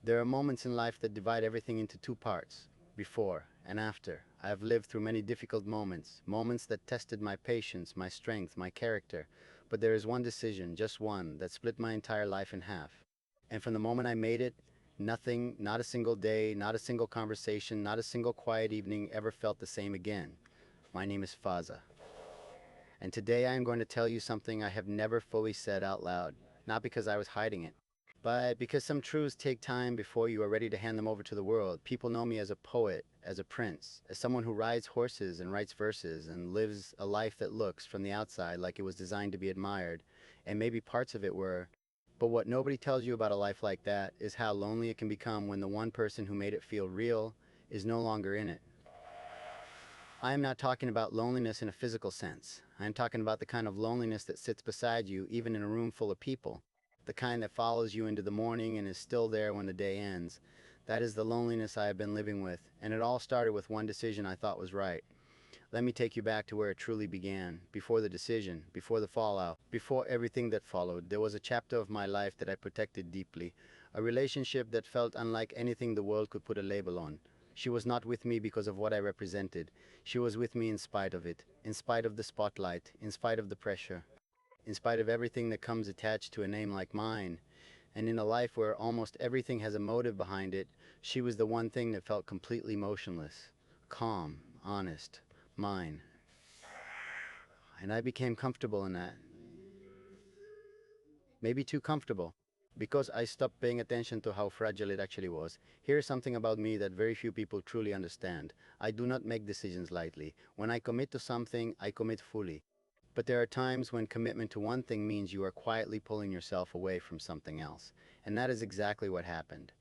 There are moments in life that divide everything into two parts, before and after. I have lived through many difficult moments, moments that tested my patience, my strength, my character. But there is one decision, just one, that split my entire life in half. And from the moment I made it, nothing, not a single day, not a single conversation, not a single quiet evening ever felt the same again. My name is Fazza. And today I am going to tell you something I have never fully said out loud, not because I was hiding it, but because some truths take time before you are ready to hand them over to the world. People know me as a poet, as a prince, as someone who rides horses and writes verses and lives a life that looks, from the outside, like it was designed to be admired, and maybe parts of it were. But what nobody tells you about a life like that is how lonely it can become when the one person who made it feel real is no longer in it. I am not talking about loneliness in a physical sense. I am talking about the kind of loneliness that sits beside you, even in a room full of people. The kind that follows you into the morning and is still there when the day ends. That is the loneliness I have been living with, and it all started with one decision I thought was right. Let me take you back to where it truly began. Before the decision, before the fallout, before everything that followed, there was a chapter of my life that I protected deeply. A relationship that felt unlike anything the world could put a label on. She was not with me because of what I represented. She was with me in spite of it, in spite of the spotlight, in spite of the pressure, in spite of everything that comes attached to a name like mine. And in a life where almost everything has a motive behind it, she was the one thing that felt completely motionless, calm, honest, mine. And I became comfortable in that. Maybe too comfortable. Because I stopped paying attention to how fragile it actually was. Here's something about me that very few people truly understand. I do not make decisions lightly. When I commit to something, I commit fully. But there are times when commitment to one thing means you are quietly pulling yourself away from something else. And that is exactly what happened.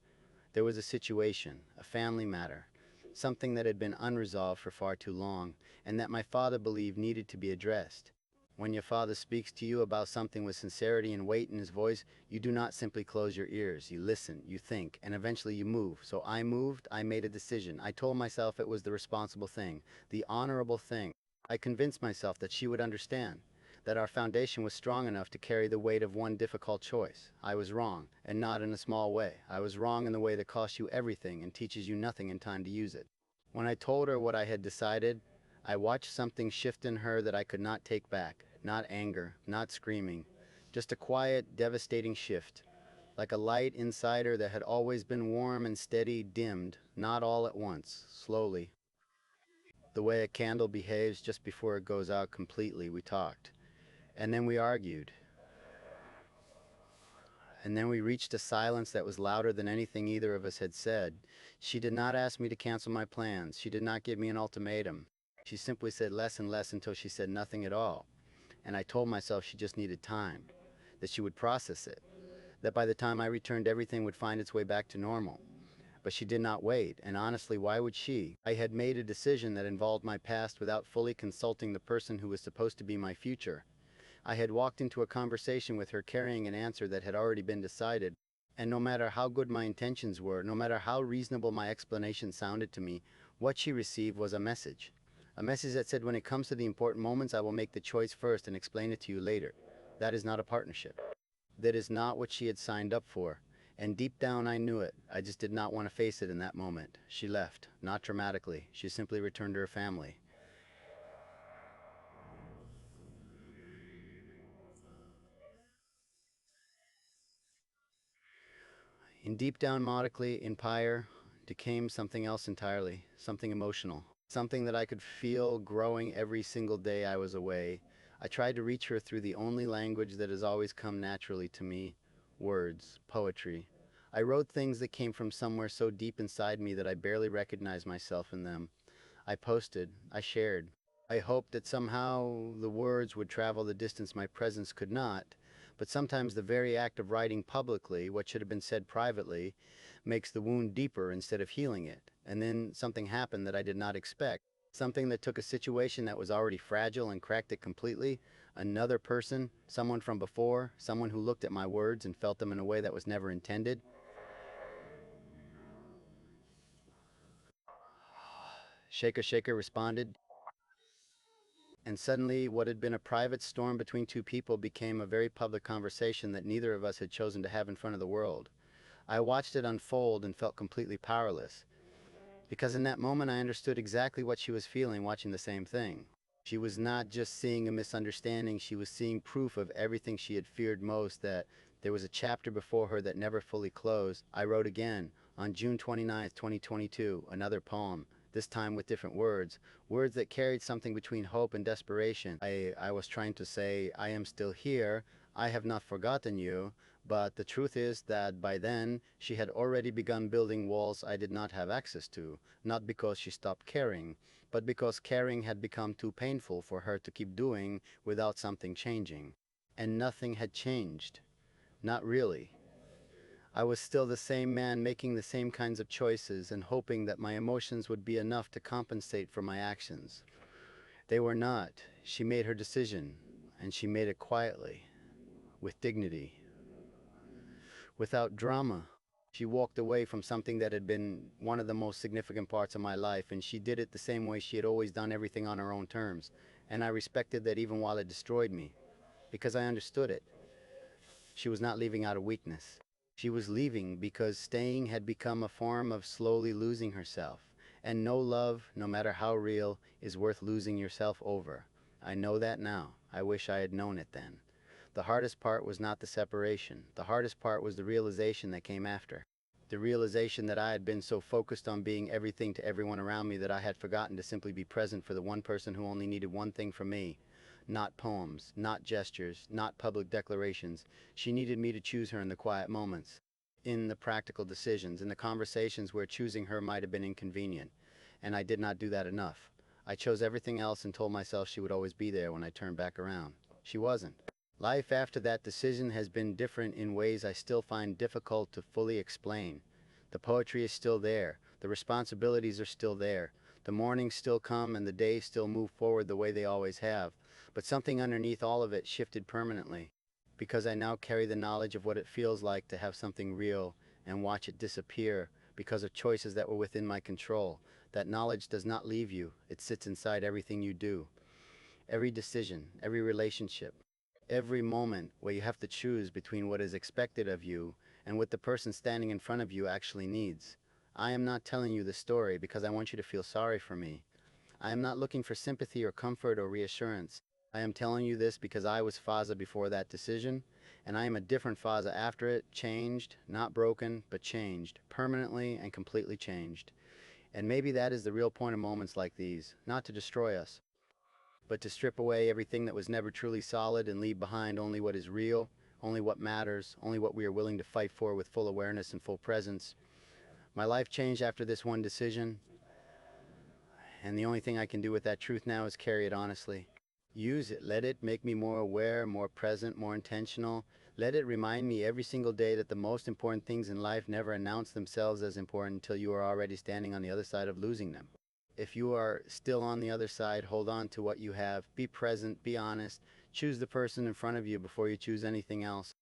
There was a situation, a family matter, something that had been unresolved for far too long, and that my father believed needed to be addressed. When your father speaks to you about something with sincerity and weight in his voice, you do not simply close your ears. You listen, you think, and eventually you move. So I moved, I made a decision. I told myself it was the responsible thing, the honorable thing. I convinced myself that she would understand, that our foundation was strong enough to carry the weight of one difficult choice. I was wrong, and not in a small way. I was wrong in the way that costs you everything and teaches you nothing in time to use it. When I told her what I had decided, I watched something shift in her that I could not take back. Not anger, not screaming, just a quiet, devastating shift. Like a light inside her that had always been warm and steady dimmed, not all at once, slowly. The way a candle behaves just before it goes out completely. We talked. And then we argued. And then we reached a silence that was louder than anything either of us had said. She did not ask me to cancel my plans. She did not give me an ultimatum. She simply said less and less until she said nothing at all. And I told myself she just needed time, that she would process it, that by the time I returned everything would find its way back to normal. But she did not wait, and honestly, why would she? I had made a decision that involved my past without fully consulting the person who was supposed to be my future. I had walked into a conversation with her carrying an answer that had already been decided, and no matter how good my intentions were, no matter how reasonable my explanation sounded to me, what she received was a message. A message that said, when it comes to the important moments, I will make the choice first and explain it to you later. That is not a partnership. That is not what she had signed up for. And deep down I knew it. I just did not want to face it in that moment. She left, not dramatically. She simply returned to her family. In deep down modically, in Pyre, became something else entirely, something emotional, something that I could feel growing every single day I was away. I tried to reach her through the only language that has always come naturally to me, words, poetry. I wrote things that came from somewhere so deep inside me that I barely recognized myself in them. I posted, I shared. I hoped that somehow the words would travel the distance my presence could not, but sometimes the very act of writing publicly what should have been said privately makes the wound deeper instead of healing it. And then something happened that I did not expect. Something that took a situation that was already fragile and cracked it completely. Another person, someone from before, someone who looked at my words and felt them in a way that was never intended. Shaker Shaker responded, and suddenly what had been a private storm between two people became a very public conversation that neither of us had chosen to have in front of the world. I watched it unfold and felt completely powerless, because in that moment I understood exactly what she was feeling watching the same thing. She was not just seeing a misunderstanding, she was seeing proof of everything she had feared most, that there was a chapter before her that never fully closed. I wrote again on June 29th, 2022, another poem, this time with different words, words that carried something between hope and desperation. I was trying to say, I am still here, I have not forgotten you, but the truth is that by then she had already begun building walls I did not have access to, not because she stopped caring, but because caring had become too painful for her to keep doing without something changing. And nothing had changed. Not really. I was still the same man making the same kinds of choices and hoping that my emotions would be enough to compensate for my actions. They were not. She made her decision, and she made it quietly, with dignity, without drama. She walked away from something that had been one of the most significant parts of my life, and she did it the same way she had always done everything, on her own terms. And I respected that even while it destroyed me, because I understood it. She was not leaving out of weakness. She was leaving because staying had become a form of slowly losing herself. And no love, no matter how real, is worth losing yourself over. I know that now. I wish I had known it then. The hardest part was not the separation. The hardest part was the realization that came after. The realization that I had been so focused on being everything to everyone around me that I had forgotten to simply be present for the one person who only needed one thing from me. Not poems, not gestures, not public declarations. She needed me to choose her in the quiet moments, in the practical decisions, in the conversations where choosing her might have been inconvenient. And I did not do that enough. I chose everything else and told myself she would always be there when I turned back around. She wasn't. Life after that decision has been different in ways I still find difficult to fully explain. The poetry is still there. The responsibilities are still there. The mornings still come and the days still move forward the way they always have. But something underneath all of it shifted permanently, because I now carry the knowledge of what it feels like to have something real and watch it disappear because of choices that were within my control. That knowledge does not leave you. It sits inside everything you do. Every decision, every relationship, every moment where you have to choose between what is expected of you and what the person standing in front of you actually needs. I am not telling you this story because I want you to feel sorry for me. I am not looking for sympathy or comfort or reassurance. I am telling you this because I was Fazza before that decision, and I am a different Fazza after it, changed, not broken, but changed, permanently and completely changed. And maybe that is the real point of moments like these, not to destroy us, but to strip away everything that was never truly solid and leave behind only what is real, only what matters, only what we are willing to fight for with full awareness and full presence. My life changed after this one decision, and the only thing I can do with that truth now is carry it honestly. Use it. Let it make me more aware, more present, more intentional. Let it remind me every single day that the most important things in life never announce themselves as important until you are already standing on the other side of losing them. If you are still on the other side, hold on to what you have. Be present, be honest. Choose the person in front of you before you choose anything else.